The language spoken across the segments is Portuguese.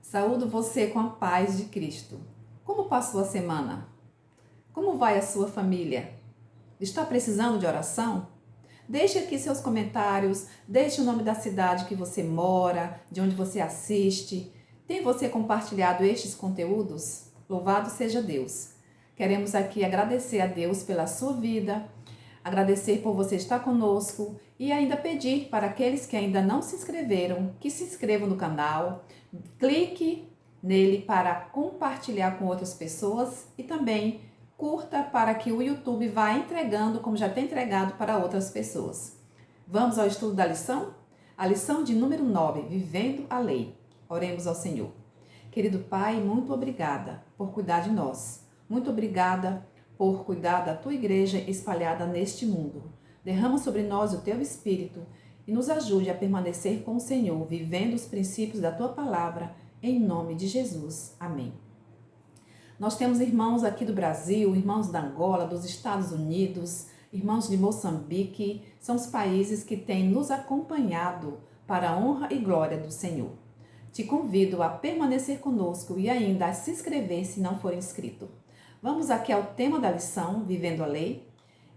Saúdo você com a paz de Cristo. Como passou a semana? Como vai a sua família? Está precisando de oração? Deixe aqui seus comentários, deixe o nome da cidade que você mora, de onde você assiste. Tem você compartilhado estes conteúdos? Louvado seja Deus! Queremos aqui agradecer a Deus pela sua vida, agradecer por você estar conosco e ainda pedir para aqueles que ainda não se inscreveram, que se inscrevam no canal, clique nele para compartilhar com outras pessoas e também curta para que o YouTube vá entregando como já tem entregado para outras pessoas. Vamos ao estudo da lição? A lição de número 9, Vivendo a Lei. Oremos ao Senhor. Querido Pai, muito obrigada por cuidar de nós. Muito obrigada por cuidar da tua igreja espalhada neste mundo. Derrama sobre nós o teu Espírito e nos ajude a permanecer com o Senhor, vivendo os princípios da tua palavra, em nome de Jesus. Amém. Nós temos irmãos aqui do Brasil, irmãos da Angola, dos Estados Unidos, irmãos de Moçambique, são os países que têm nos acompanhado para a honra e glória do Senhor. Te convido a permanecer conosco e ainda a se inscrever se não for inscrito. Vamos aqui ao tema da lição, Vivendo a Lei.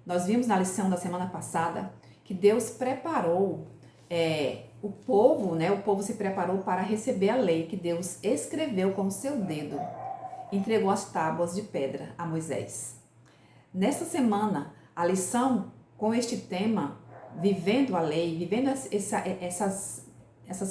Nós vimos na lição da semana passada que Deus preparou o povo se preparou para receber a lei que Deus escreveu com o seu dedo, entregou as tábuas de pedra a Moisés. Nesta semana, a lição com este tema, Vivendo a Lei, vivendo essas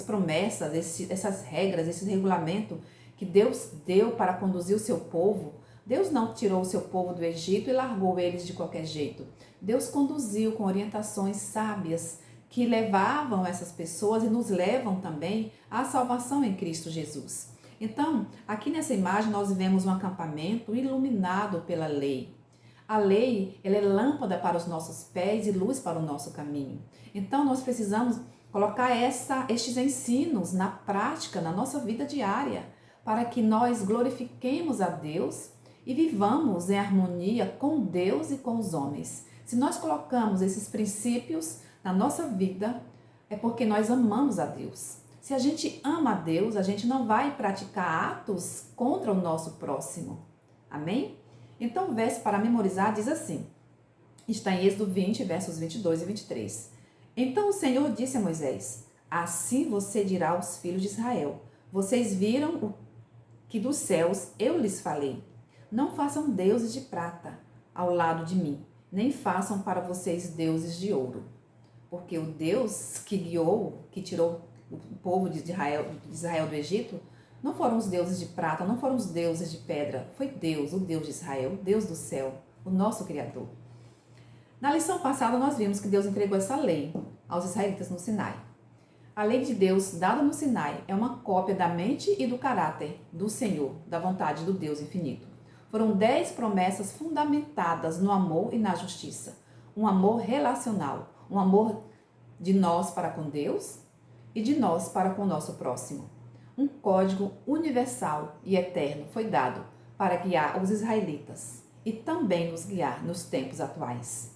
promessas, essas regras, esse regulamento que Deus deu para conduzir o seu povo. Deus não tirou o seu povo do Egito e largou eles de qualquer jeito. Deus conduziu com orientações sábias que levavam essas pessoas e nos levam também à salvação em Cristo Jesus. Então, aqui nessa imagem nós vemos um acampamento iluminado pela lei. A lei, ela é lâmpada para os nossos pés e luz para o nosso caminho. Então, nós precisamos colocar estes ensinos na prática, na nossa vida diária, para que nós glorifiquemos a Deus e vivamos em harmonia com Deus e com os homens. Se nós colocamos esses princípios na nossa vida, é porque nós amamos a Deus. Se a gente ama a Deus, a gente não vai praticar atos contra o nosso próximo. Amém? Então o verso para memorizar diz assim, está em Êxodo 20, versos 22 e 23. Então o Senhor disse a Moisés, assim você dirá aos filhos de Israel, vocês viram o que dos céus eu lhes falei. Não façam deuses de prata ao lado de mim, nem façam para vocês deuses de ouro. Porque o Deus que guiou, que tirou o povo de Israel do Egito, não foram os deuses de prata, não foram os deuses de pedra. Foi Deus, o Deus de Israel, o Deus do céu, o nosso Criador. Na lição passada nós vimos que Deus entregou essa lei aos israelitas no Sinai. A lei de Deus dada no Sinai é uma cópia da mente e do caráter do Senhor, da vontade do Deus infinito. Foram 10 promessas fundamentadas no amor e na justiça. Um amor relacional, um amor de nós para com Deus e de nós para com o nosso próximo. Um código universal e eterno foi dado para guiar os israelitas e também nos guiar nos tempos atuais.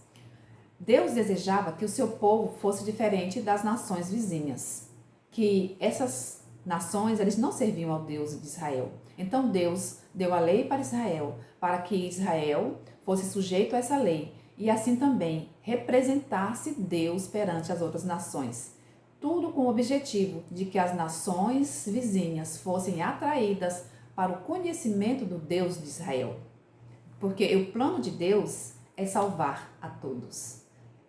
Deus desejava que o seu povo fosse diferente das nações vizinhas, que essas nações eles não serviam ao Deus de Israel. Então Deus deu a lei para Israel, para que Israel fosse sujeito a essa lei e assim também representasse Deus perante as outras nações. Tudo com o objetivo de que as nações vizinhas fossem atraídas para o conhecimento do Deus de Israel. Porque o plano de Deus é salvar a todos.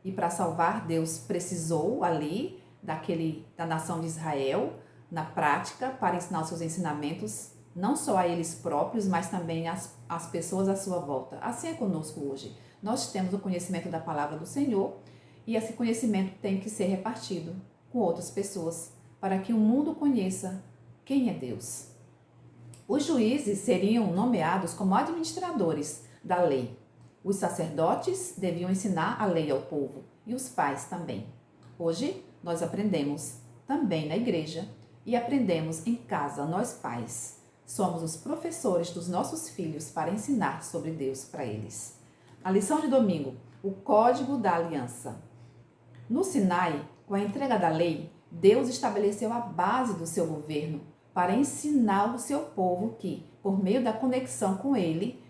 E para salvar, Deus precisou ali da nação de Israel, na prática, para ensinar os seus ensinamentos, não só a eles próprios, mas também às pessoas à sua volta. Assim é conosco hoje. Nós temos o conhecimento da palavra do Senhor e esse conhecimento tem que ser repartido com outras pessoas, para que o mundo conheça quem é Deus. Os juízes seriam nomeados como administradores da lei. Os sacerdotes deviam ensinar a lei ao povo e os pais também. Hoje nós aprendemos também na igreja e aprendemos em casa, nós pais. Somos os professores dos nossos filhos para ensinar sobre Deus para eles. A lição de domingo, o Código da Aliança. No Sinai, com a entrega da lei, Deus estabeleceu a base do seu governo para ensinar o seu povo que, por meio da conexão com ele,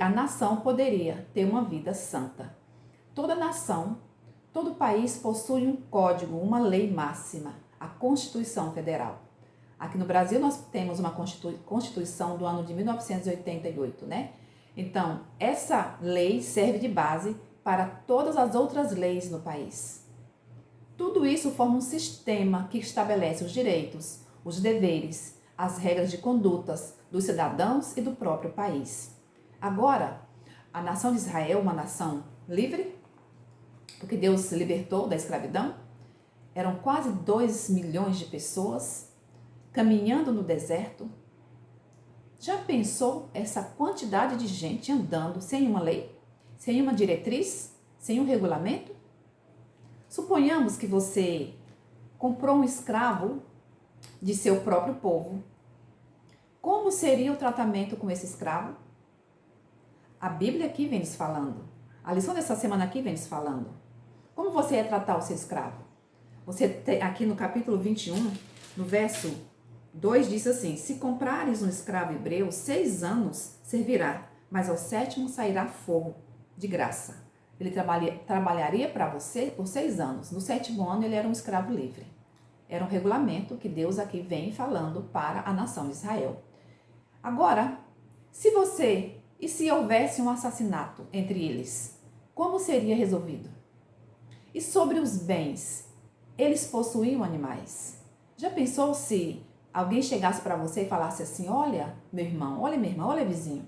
a nação poderia ter uma vida santa. Toda nação, todo país possui um código, uma lei máxima, a Constituição Federal. Aqui no Brasil nós temos uma Constituição do ano de 1988, né? Então, essa lei serve de base para todas as outras leis no país. Tudo isso forma um sistema que estabelece os direitos, os deveres, as regras de condutas dos cidadãos e do próprio país. Agora, a nação de Israel é uma nação livre, porque Deus libertou da escravidão. Eram quase 2 milhões de pessoas caminhando no deserto. Já pensou essa quantidade de gente andando sem uma lei, sem uma diretriz, sem um regulamento? Suponhamos que você comprou um escravo de seu próprio povo. Como seria o tratamento com esse escravo? A Bíblia aqui vem nos falando. A lição dessa semana aqui vem nos falando. Como você ia tratar o seu escravo? Você tem, aqui no capítulo 21, no verso 2, diz assim: se comprares um escravo hebreu, 6 anos servirá, mas ao 7º sairá fogo, de graça. Ele trabalharia para você por 6 anos. No 7º ano ele era um escravo livre. Era um regulamento que Deus aqui vem falando para a nação de Israel. Agora, se houvesse um assassinato entre eles, como seria resolvido? E sobre os bens, eles possuíam animais. Já pensou se alguém chegasse para você e falasse assim: olha, meu irmão, olha minha irmã, olha vizinho,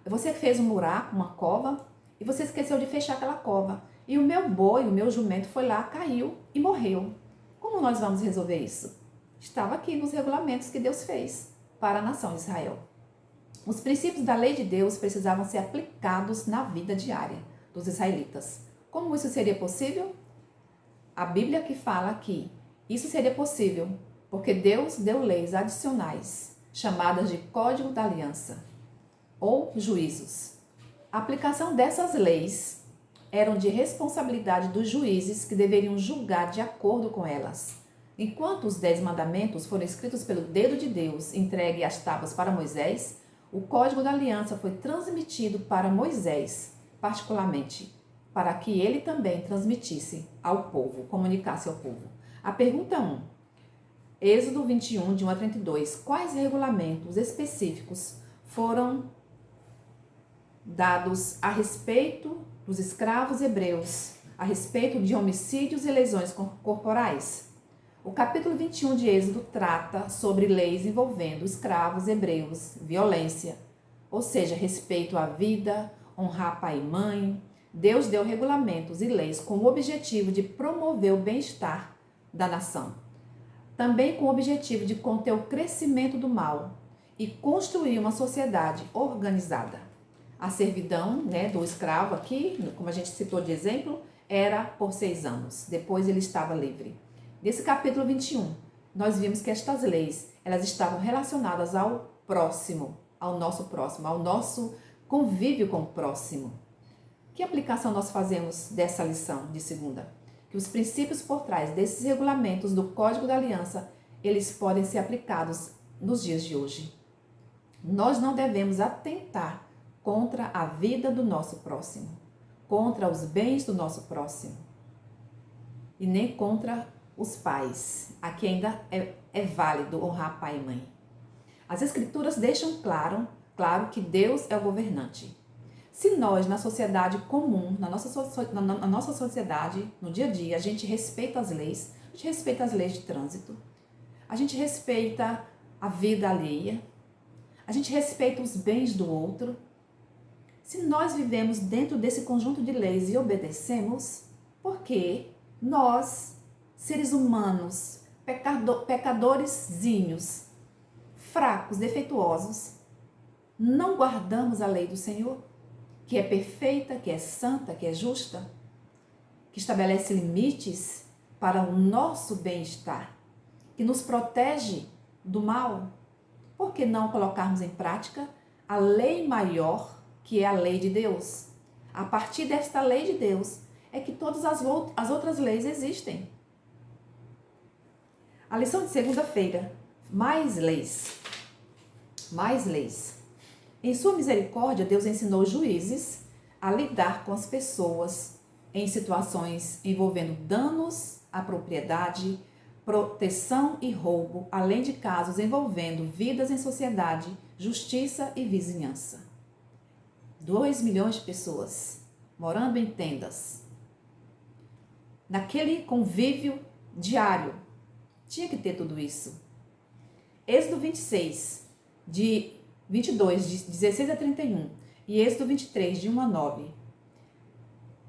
você fez um buraco, uma cova, e você esqueceu de fechar aquela cova. E o meu boi, o meu jumento foi lá, caiu e morreu. Como nós vamos resolver isso? Estava aqui nos regulamentos que Deus fez para a nação de Israel. Os princípios da lei de Deus precisavam ser aplicados na vida diária dos israelitas. Como isso seria possível? A Bíblia que fala que isso seria possível porque Deus deu leis adicionais, chamadas de Código da Aliança ou juízos. A aplicação dessas leis eram de responsabilidade dos juízes que deveriam julgar de acordo com elas. Enquanto os 10 mandamentos foram escritos pelo dedo de Deus, entregue as tábuas para Moisés, o Código da Aliança foi transmitido para Moisés, particularmente, para que ele também transmitisse ao povo, comunicasse ao povo. A pergunta 1. Êxodo 21, de 1 a 32. Quais regulamentos específicos foram dados a respeito dos escravos hebreus, a respeito de homicídios e lesões corporais? O capítulo 21 de Êxodo trata sobre leis envolvendo escravos hebreus, violência, ou seja, respeito à vida, honrar pai e mãe. Deus deu regulamentos e leis com o objetivo de promover o bem-estar da nação. Também com o objetivo de conter o crescimento do mal e construir uma sociedade organizada. A servidão, do escravo aqui, como a gente citou de exemplo, era por 6 anos. Depois ele estava livre. Nesse capítulo 21, nós vimos que estas leis, elas estavam relacionadas ao próximo, ao nosso convívio com o próximo. Que aplicação nós fazemos dessa lição de segunda? Que os princípios por trás desses regulamentos do Código da Aliança, eles podem ser aplicados nos dias de hoje. Nós não devemos atentar contra a vida do nosso próximo, contra os bens do nosso próximo e nem contra os pais. Aqui ainda é válido honrar pai e mãe. As Escrituras deixam claro que Deus é o governante. Se nós, na sociedade comum, na nossa sociedade, no dia a dia, a gente respeita as leis, a gente respeita as leis de trânsito, a gente respeita a vida alheia, a gente respeita os bens do outro. Se nós vivemos dentro desse conjunto de leis e obedecemos, porque nós, seres humanos, pecadorzinhos, fracos, defeituosos, não guardamos a lei do Senhor, que é perfeita, que é santa, que é justa, que estabelece limites para o nosso bem-estar, que nos protege do mal. Por que não colocarmos em prática a lei maior, que é a lei de Deus? A partir desta lei de Deus é que todas as outras leis existem. A lição de segunda-feira Mais leis. Mais leis. Em sua misericórdia, Deus ensinou os juízes a lidar com as pessoas em situações envolvendo danos à propriedade, proteção e roubo, além de casos envolvendo vidas em sociedade, justiça e vizinhança. 2 milhões de pessoas morando em tendas. Naquele convívio diário, tinha que ter tudo isso. Êxodo 26, de 22, de 16 a 31, e Êxodo 23, de 1 a 9.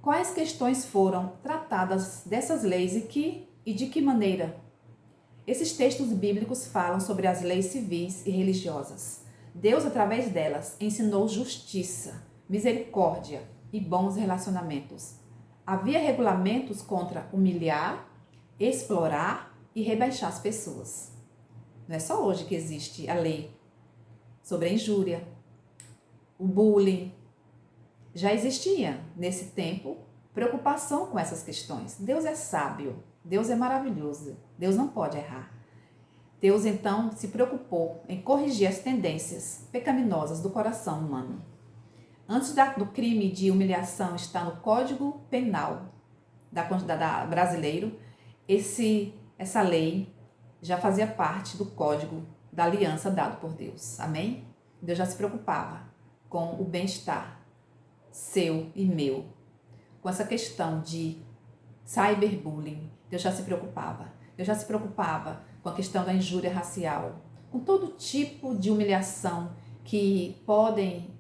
Quais questões foram tratadas dessas leis e de que maneira? Esses textos bíblicos falam sobre as leis civis e religiosas. Deus, através delas, ensinou justiça, misericórdia e bons relacionamentos. Havia regulamentos contra humilhar, explorar e rebaixar as pessoas. Não é só hoje que existe a lei sobre a injúria, o bullying. Já existia, nesse tempo, preocupação com essas questões. Deus é sábio, Deus é maravilhoso, Deus não pode errar. Deus, então, se preocupou em corrigir as tendências pecaminosas do coração humano. Antes do crime de humilhação estar no Código Penal brasileiro, essa lei já fazia parte do código da aliança dado por Deus. Amém? Deus já se preocupava com o bem-estar seu e meu. Com essa questão de cyberbullying, Deus já se preocupava. Deus já se preocupava com a questão da injúria racial, com todo tipo de humilhação que podem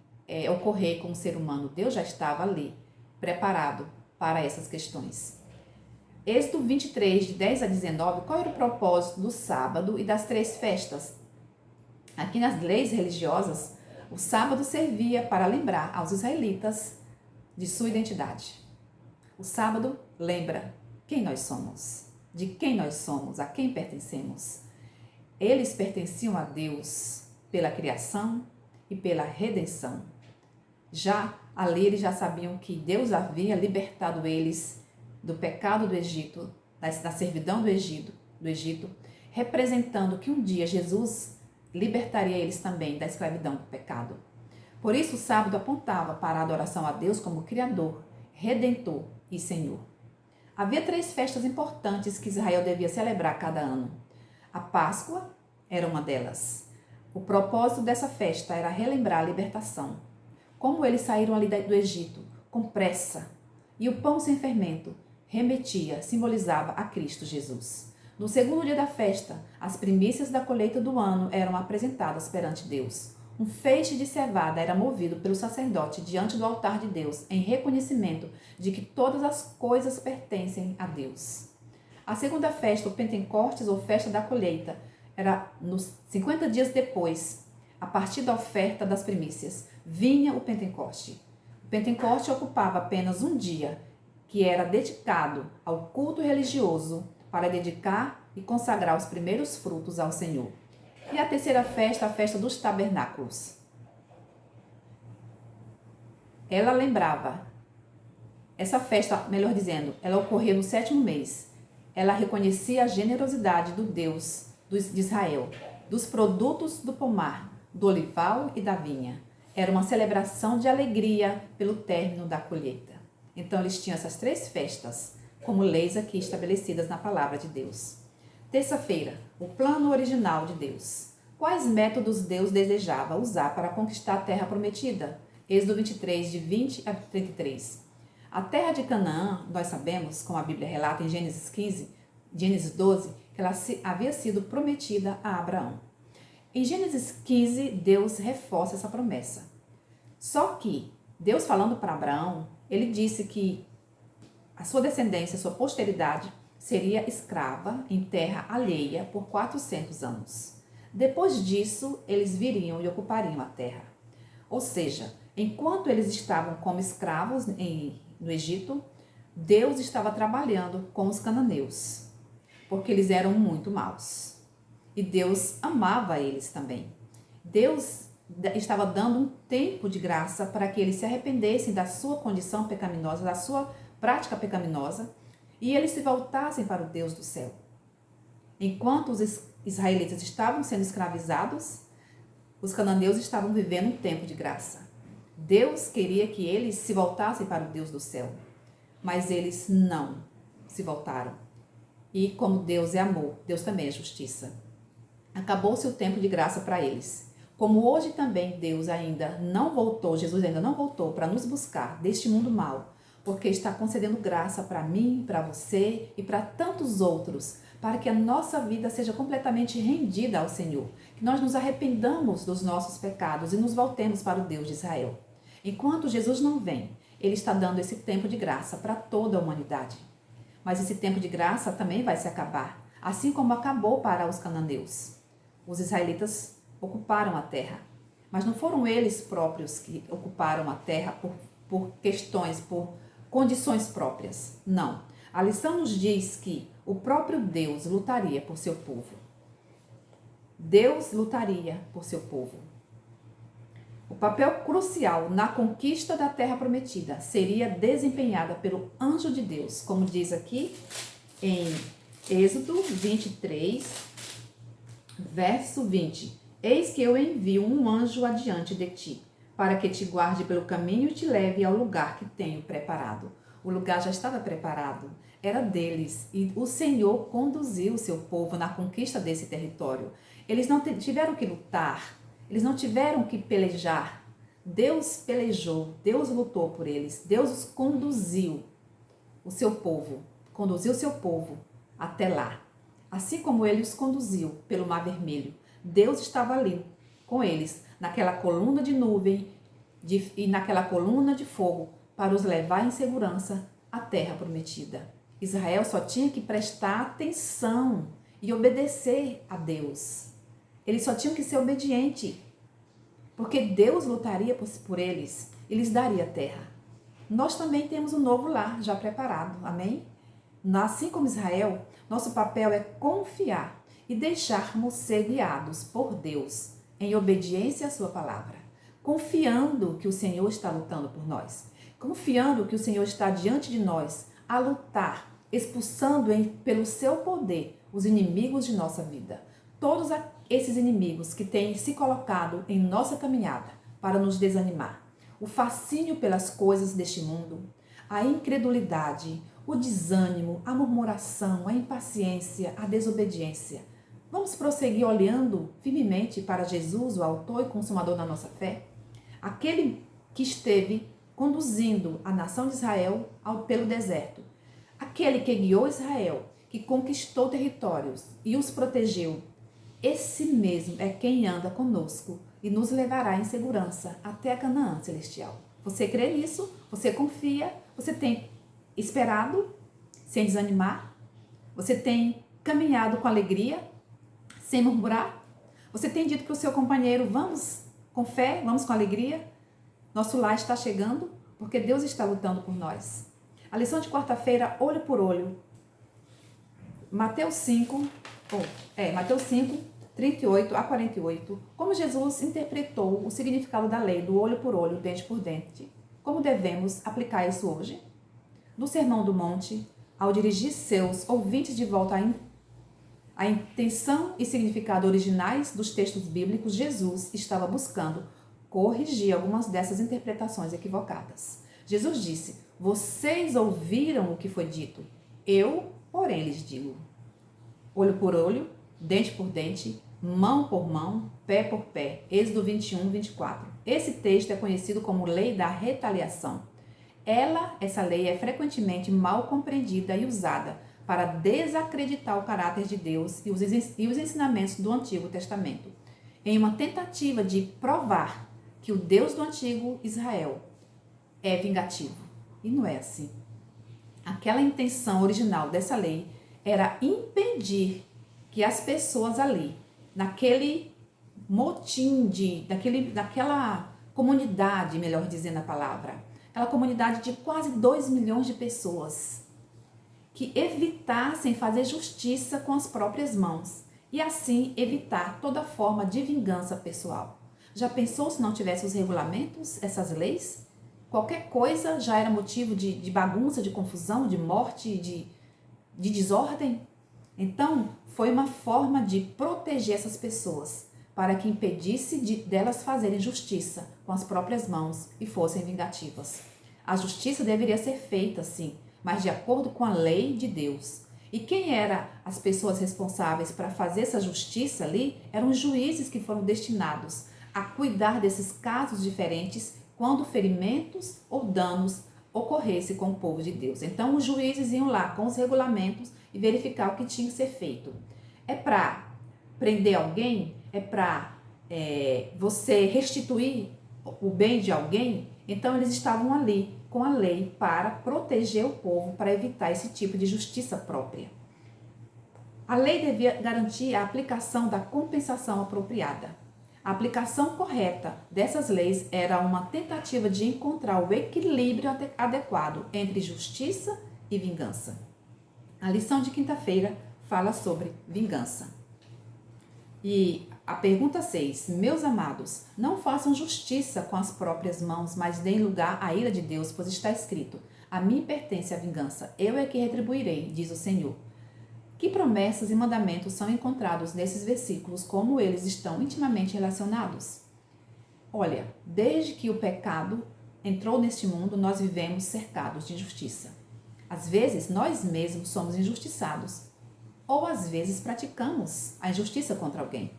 ocorrer com o ser humano. Deus já estava ali, preparado para essas questões. Êxodo 23, de 10 a 19, qual era o propósito do sábado e das 3 festas? Aqui nas leis religiosas, o sábado servia para lembrar aos israelitas de sua identidade. O sábado lembra quem nós somos, de quem nós somos, a quem pertencemos. Eles pertenciam a Deus pela criação e pela redenção. Já ali eles já sabiam que Deus havia libertado eles do pecado do Egito, da servidão do Egito, representando que um dia Jesus libertaria eles também da escravidão do pecado. Por isso o sábado apontava para a adoração a Deus como Criador, Redentor e Senhor. Havia 3 festas importantes que Israel devia celebrar cada ano. A Páscoa era uma delas. O propósito dessa festa era relembrar a libertação. Como eles saíram ali do Egito, com pressa. E o pão sem fermento simbolizava a Cristo Jesus. No segundo dia da festa, as primícias da colheita do ano eram apresentadas perante Deus. Um feixe de cevada era movido pelo sacerdote diante do altar de Deus, em reconhecimento de que todas as coisas pertencem a Deus. A segunda festa, o Pentecostes, ou festa da colheita, era nos 50 dias depois, a partir da oferta das primícias, vinha o Pentecoste. O Pentecoste ocupava apenas um dia, que era dedicado ao culto religioso para dedicar e consagrar os primeiros frutos ao Senhor. E a terceira festa, a festa dos tabernáculos. Ela lembrava, essa festa, melhor dizendo, ela ocorria no 7º mês. Ela reconhecia a generosidade do Deus de Israel, dos produtos do pomar, do olival e da vinha. Era uma celebração de alegria pelo término da colheita. Então eles tinham essas 3 festas, como leis aqui estabelecidas na palavra de Deus. Terça-feira, o plano original de Deus. Quais métodos Deus desejava usar para conquistar a terra prometida? Êxodo 23, de 20 a 33. A terra de Canaã, nós sabemos, como a Bíblia relata em Gênesis 12, que ela havia sido prometida a Abraão. Em Gênesis 15, Deus reforça essa promessa. Só que Deus, falando para Abraão, ele disse que a sua descendência, a sua posteridade, seria escrava em terra alheia por 400 anos. Depois disso, eles viriam e ocupariam a terra. Ou seja, enquanto eles estavam como escravos no Egito, Deus estava trabalhando com os cananeus, porque eles eram muito maus. E Deus amava eles também. Deus estava dando um tempo de graça para que eles se arrependessem da sua condição pecaminosa, da sua prática pecaminosa, e eles se voltassem para o Deus do céu. Enquanto israelitas estavam sendo escravizados, os cananeus estavam vivendo um tempo de graça. Deus queria que eles se voltassem para o Deus do céu, mas eles não se voltaram. E como Deus é amor, Deus também é justiça. Acabou-se o tempo de graça para eles. Como hoje também Deus ainda não voltou, Jesus ainda não voltou para nos buscar deste mundo mau, porque está concedendo graça para mim, para você e para tantos outros, para que a nossa vida seja completamente rendida ao Senhor, que nós nos arrependamos dos nossos pecados e nos voltemos para o Deus de Israel. Enquanto Jesus não vem, Ele está dando esse tempo de graça para toda a humanidade. Mas esse tempo de graça também vai se acabar, assim como acabou para os cananeus. Os israelitas ocuparam a terra, mas não foram eles próprios que ocuparam a terra por questões, por condições próprias. Não. A lição nos diz que o próprio Deus lutaria por seu povo. Deus lutaria por seu povo. O papel crucial na conquista da terra prometida seria desempenhada pelo anjo de Deus, como diz aqui em Êxodo 23, verso 20. Eis que eu envio um anjo adiante de ti, para que te guarde pelo caminho e te leve ao lugar que tenho preparado. O lugar já estava preparado, era deles, e o Senhor conduziu o seu povo na conquista desse território. Eles não tiveram que lutar, eles não tiveram que pelejar. Deus pelejou, Deus lutou por eles, Deus os conduziu conduziu o seu povo até lá. Assim como ele os conduziu pelo Mar Vermelho, Deus estava ali com eles, naquela coluna de nuvem e naquela coluna de fogo, para os levar em segurança à terra prometida. Israel só tinha que prestar atenção e obedecer a Deus. Eles só tinham que ser obedientes, porque Deus lutaria por eles e lhes daria a terra. Nós também temos um novo lar já preparado, amém? Assim como Israel, nosso papel é confiar e deixarmos ser guiados por Deus em obediência à sua palavra, confiando que o Senhor está lutando por nós, confiando que o Senhor está diante de nós a lutar, expulsando pelo seu poder os inimigos de nossa vida. Todos esses inimigos que têm se colocado em nossa caminhada para nos desanimar. O fascínio pelas coisas deste mundo, a incredulidade, o desânimo, a murmuração, a impaciência, a desobediência. Vamos prosseguir olhando firmemente para Jesus, o autor e consumador da nossa fé? Aquele que esteve conduzindo a nação de Israel pelo deserto. Aquele que guiou Israel, que conquistou territórios e os protegeu. Esse mesmo é quem anda conosco e nos levará em segurança até a Canaã celestial. Você crê nisso? Você confia? Você tem esperado sem desanimar? Você tem caminhado com alegria, sem murmurar? Você tem dito para o seu companheiro, vamos com fé, vamos com alegria? Nosso lar está chegando, porque Deus está lutando por nós. A lição de quarta-feira, olho por olho. Mateus 5, 38 a 48. Como Jesus interpretou o significado da lei do olho por olho, dente por dente. Como devemos aplicar isso hoje? No Sermão do Monte, ao dirigir seus ouvintes de volta à intenção e significado originais dos textos bíblicos, Jesus estava buscando corrigir algumas dessas interpretações equivocadas. Jesus disse: vocês ouviram o que foi dito, eu, porém, lhes digo. Olho por olho, dente por dente, mão por mão, pé por pé. Êxodo 21, 24. Esse texto é conhecido como lei da retaliação. Essa lei é frequentemente mal compreendida e usada para desacreditar o caráter de Deus e os ensinamentos do Antigo Testamento, em uma tentativa de provar que o Deus do Antigo Israel é vingativo. E não é assim. Aquela intenção original dessa lei era impedir que as pessoas ali, naquele motim, daquela comunidade, melhor dizendo a palavra, aquela comunidade de quase 2 milhões de pessoas, que evitassem fazer justiça com as próprias mãos e assim evitar toda forma de vingança pessoal. Já pensou se não tivesse os regulamentos, essas leis? Qualquer coisa já era motivo de bagunça, de confusão, de morte, de desordem? Então, foi uma forma de proteger essas pessoas, para que impedisse delas fazerem justiça com as próprias mãos e fossem vingativas. A justiça deveria ser feita, sim, mas de acordo com a lei de Deus. E quem eram as pessoas responsáveis para fazer essa justiça ali? Eram os juízes que foram destinados a cuidar desses casos diferentes quando ferimentos ou danos ocorressem com o povo de Deus. Então, os juízes iam lá com os regulamentos e verificar o que tinha que ser feito. É para prender alguém? É para você restituir o bem de alguém? Então, eles estavam ali com a lei para proteger o povo, para evitar esse tipo de justiça própria. A lei devia garantir a aplicação da compensação apropriada. A aplicação correta dessas leis era uma tentativa de encontrar o equilíbrio adequado entre justiça e vingança. A lição de quinta-feira fala sobre vingança. E a pergunta 6. Meus amados, não façam justiça com as próprias mãos, mas deem lugar à ira de Deus, pois está escrito: a mim pertence a vingança, eu é que retribuirei, diz o Senhor. Que promessas e mandamentos são encontrados nesses versículos, como eles estão intimamente relacionados? Olha, desde que o pecado entrou neste mundo, nós vivemos cercados de injustiça. Às vezes, nós mesmos somos injustiçados, ou às vezes praticamos a injustiça contra alguém.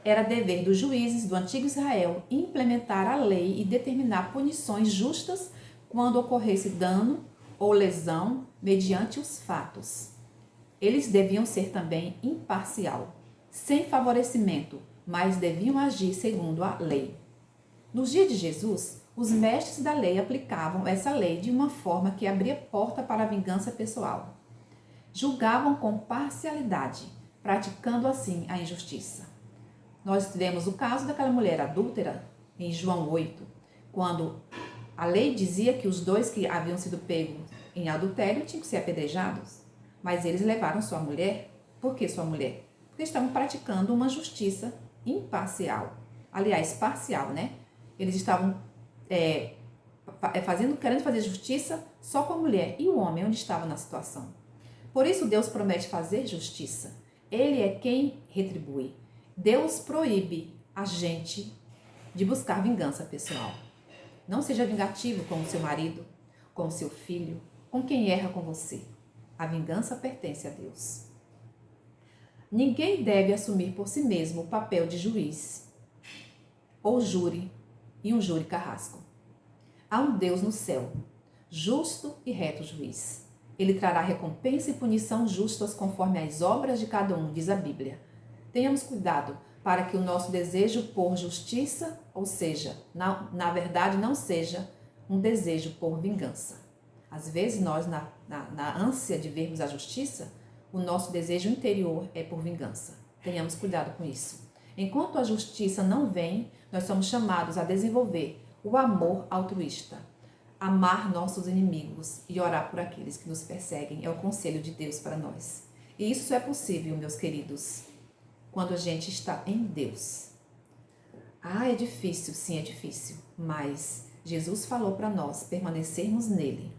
Era dever dos juízes do antigo Israel implementar a lei e determinar punições justas quando ocorresse dano ou lesão mediante os fatos. Eles deviam ser também imparcial, sem favorecimento, mas deviam agir segundo a lei. Nos dias de Jesus, os mestres da lei aplicavam essa lei de uma forma que abria porta para a vingança pessoal. Julgavam com parcialidade, praticando assim a injustiça. Nós tivemos o caso daquela mulher adúltera em João 8, quando a lei dizia que os dois que haviam sido pegos em adultério tinham que ser apedrejados. Mas eles levaram sua mulher. Por que sua mulher? Porque estavam praticando uma justiça imparcial. Aliás, parcial, né? Eles estavam querendo fazer justiça só com a mulher. E o homem, onde estava na situação? Por isso Deus promete fazer justiça. Ele é quem retribui. Deus proíbe a gente de buscar vingança pessoal. Não seja vingativo com o seu marido, com o seu filho, com quem erra com você. A vingança pertence a Deus. Ninguém deve assumir por si mesmo o papel de juiz ou júri e um júri carrasco. Há um Deus no céu, justo e reto juiz. Ele trará recompensa e punição justas conforme as obras de cada um, diz a Bíblia. Tenhamos cuidado para que o nosso desejo por justiça, ou seja, na verdade não seja um desejo por vingança. Às vezes nós, na ânsia de vermos a justiça, o nosso desejo interior é por vingança. Tenhamos cuidado com isso. Enquanto a justiça não vem, nós somos chamados a desenvolver o amor altruísta. Amar nossos inimigos e orar por aqueles que nos perseguem é o conselho de Deus para nós. E isso é possível, meus queridos, quando a gente está em Deus. É difícil, sim, é difícil, mas Jesus falou para nós permanecermos nele.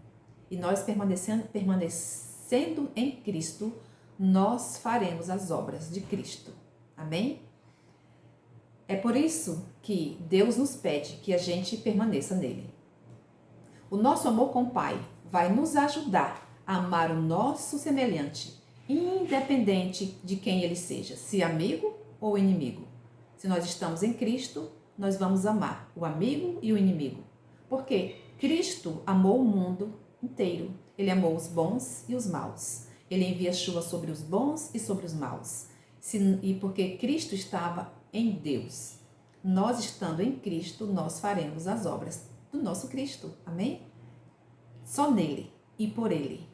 E nós permanecendo em Cristo, nós faremos as obras de Cristo. Amém? É por isso que Deus nos pede que a gente permaneça nele. O nosso amor com o Pai vai nos ajudar a amar o nosso semelhante, independente de quem ele seja, se amigo ou inimigo. Se nós estamos em Cristo, nós vamos amar o amigo e o inimigo. Porque Cristo amou o mundo inteiro. Ele amou os bons e os maus. Ele envia chuva sobre os bons e sobre os maus. E porque Cristo estava em Deus. Nós estando em Cristo, nós faremos as obras do nosso Cristo. Amém? Só nele e por ele.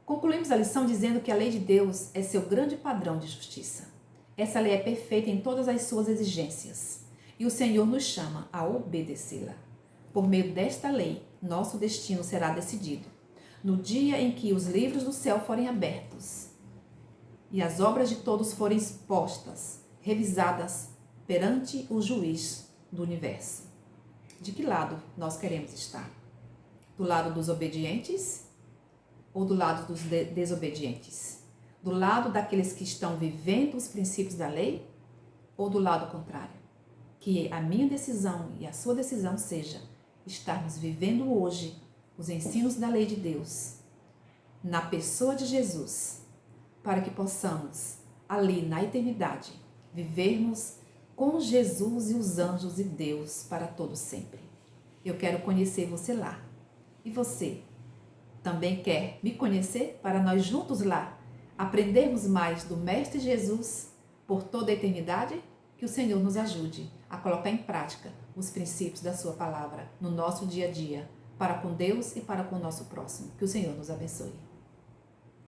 Concluímos a lição dizendo que a lei de Deus é seu grande padrão de justiça. Essa lei é perfeita em todas as suas exigências. E o Senhor nos chama a obedecê-la. Por meio desta lei, nosso destino será decidido. No dia em que os livros do céu forem abertos e as obras de todos forem expostas, revisadas perante o juiz do universo. De que lado nós queremos estar? Do lado dos obedientes ou do lado dos desobedientes? Do lado daqueles que estão vivendo os princípios da lei ou do lado contrário? Que a minha decisão e a sua decisão seja estarmos vivendo hoje os ensinos da lei de Deus, na pessoa de Jesus, para que possamos, ali na eternidade, vivermos com Jesus e os anjos e Deus para todo sempre. Eu quero conhecer você lá. E você também quer me conhecer para nós juntos lá aprendermos mais do Mestre Jesus por toda a eternidade? Que o Senhor nos ajude a colocar em prática os princípios da sua palavra no nosso dia a dia, para com Deus e para com o nosso próximo. Que o Senhor nos abençoe.